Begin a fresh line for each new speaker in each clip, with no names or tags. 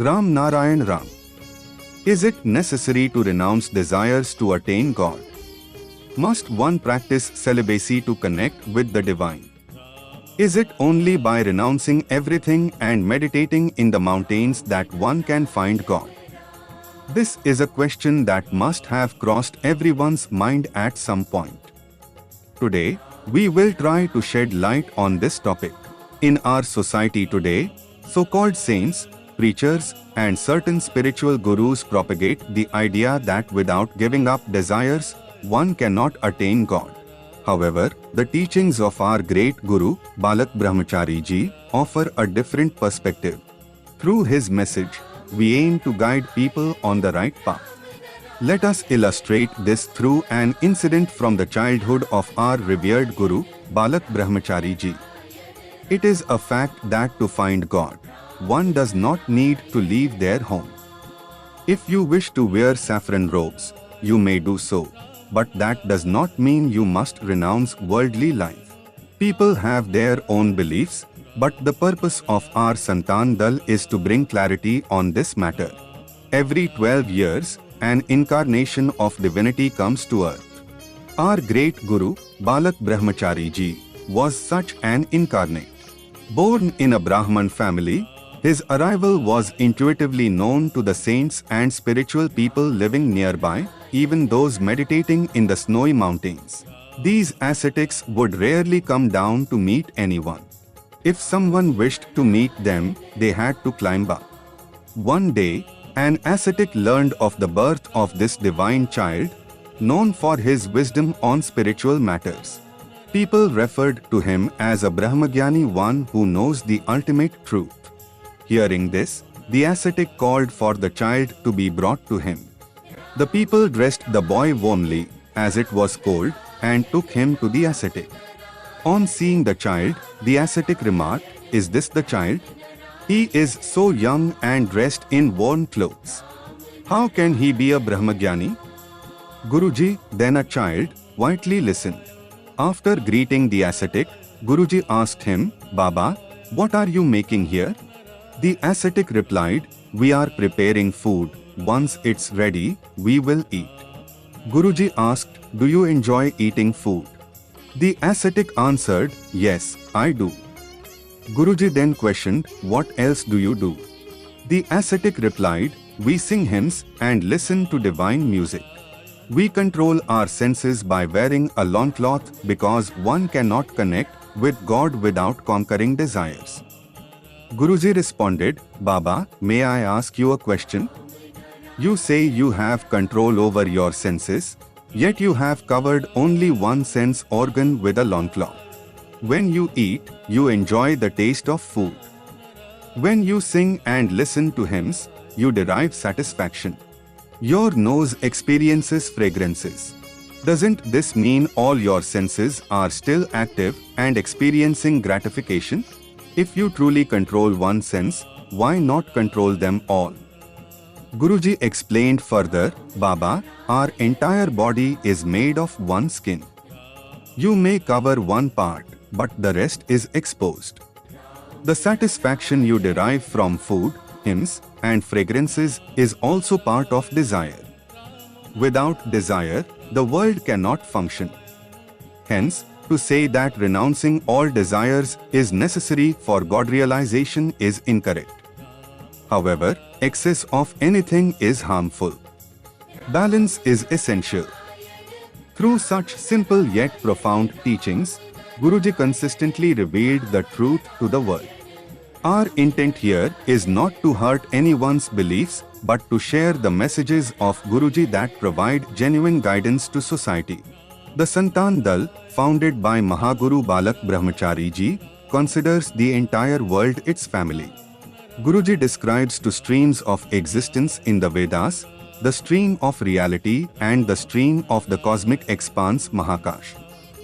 Ram Narayan Ram. Is it necessary to renounce desires to attain God? Must one practice celibacy to connect with the divine? Is it only by renouncing everything and meditating in the mountains that one can find God? This is a question that must have crossed everyone's mind at some point. Today, we will try to shed light on this topic. In our society today, so-called saints, preachers, and certain spiritual gurus propagate the idea that without giving up desires, one cannot attain God. However, the teachings of our great Guru, Balak Brahmachari Ji, offer a different perspective. Through his message, we aim to guide people on the right path. Let us illustrate this through an incident from the childhood of our revered Guru, Balak Brahmachari Ji. It is a fact that to find God, one does not need to leave their home. If you wish to wear saffron robes, you may do so. But that does not mean you must renounce worldly life. People have their own beliefs, but the purpose of our Santan Dal is to bring clarity on this matter. Every 12 years, an incarnation of divinity comes to earth. Our great Guru, Balak Brahmachari Ji, was such an incarnate. Born in a Brahman family, his arrival was intuitively known to the saints and spiritual people living nearby, even those meditating in the snowy mountains. These ascetics would rarely come down to meet anyone. If someone wished to meet them, they had to climb up. One day, an ascetic learned of the birth of this divine child, known for his wisdom on spiritual matters. People referred to him as a Brahmagyani, one who knows the ultimate truth. Hearing this, the ascetic called for the child to be brought to him. The people dressed the boy warmly, as it was cold, and took him to the ascetic. On seeing the child, the ascetic remarked, "Is this the child? He is so young and dressed in worn clothes. How can he be a Brahmagyani?" Guruji, then a child, quietly listened. After greeting the ascetic, Guruji asked him, "Baba, what are you making here?" The ascetic replied, "We are preparing food. Once it's ready, we will eat." Guruji asked, "Do you enjoy eating food?" The ascetic answered, "Yes, I do." Guruji then questioned, "What else do you do?" The ascetic replied, "We sing hymns and listen to divine music. We control our senses by wearing a loincloth because one cannot connect with God without conquering desires." Guruji responded, "Baba, may I ask you a question? You say you have control over your senses, yet you have covered only one sense organ with a loincloth. When you eat, you enjoy the taste of food. When you sing and listen to hymns, you derive satisfaction. Your nose experiences fragrances. Doesn't this mean all your senses are still active and experiencing gratification? If you truly control one sense, why not control them all?" Guruji explained further, "Baba, our entire body is made of one skin. You may cover one part, but the rest is exposed. The satisfaction you derive from food, hymns, and fragrances is also part of desire. Without desire, the world cannot function. Hence, to say that renouncing all desires is necessary for God realization is incorrect. However, excess of anything is harmful. Balance is essential." Through such simple yet profound teachings, Guruji consistently revealed the truth to the world. Our intent here is not to hurt anyone's beliefs, but to share the messages of Guruji that provide genuine guidance to society. The Santan Dal, founded by Mahaguru Balak Brahmachari Ji, considers the entire world its family. Guruji describes two streams of existence in the Vedas, the stream of reality and the stream of the cosmic expanse Mahakash.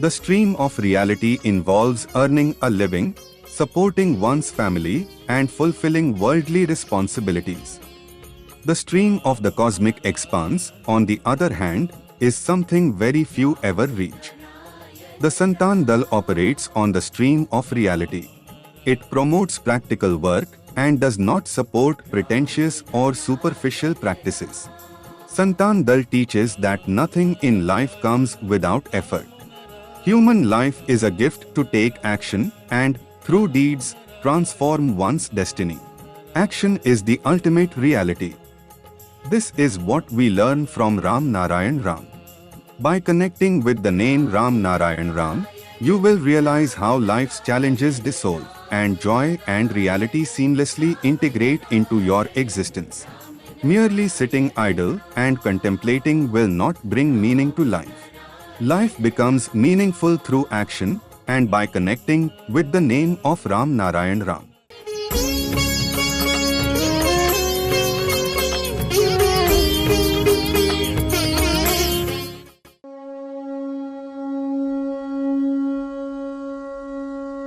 The stream of reality involves earning a living, supporting one's family, and fulfilling worldly responsibilities. The stream of the cosmic expanse, on the other hand, is something very few ever reach. The Santan Dal operates on the stream of reality. It promotes practical work, and does not support pretentious or superficial practices. Santan Dal teaches that nothing in life comes without effort. Human life is a gift to take action and, through deeds, transform one's destiny. Action is the ultimate reality. This is what we learn from Ram Narayan Ram. By connecting with the name Ram Narayan Ram, you will realize how life's challenges dissolve and joy and reality seamlessly integrate into your existence. Merely sitting idle and contemplating will not bring meaning to life. Life becomes meaningful through action and by connecting with the name of Ram Narayan Ram.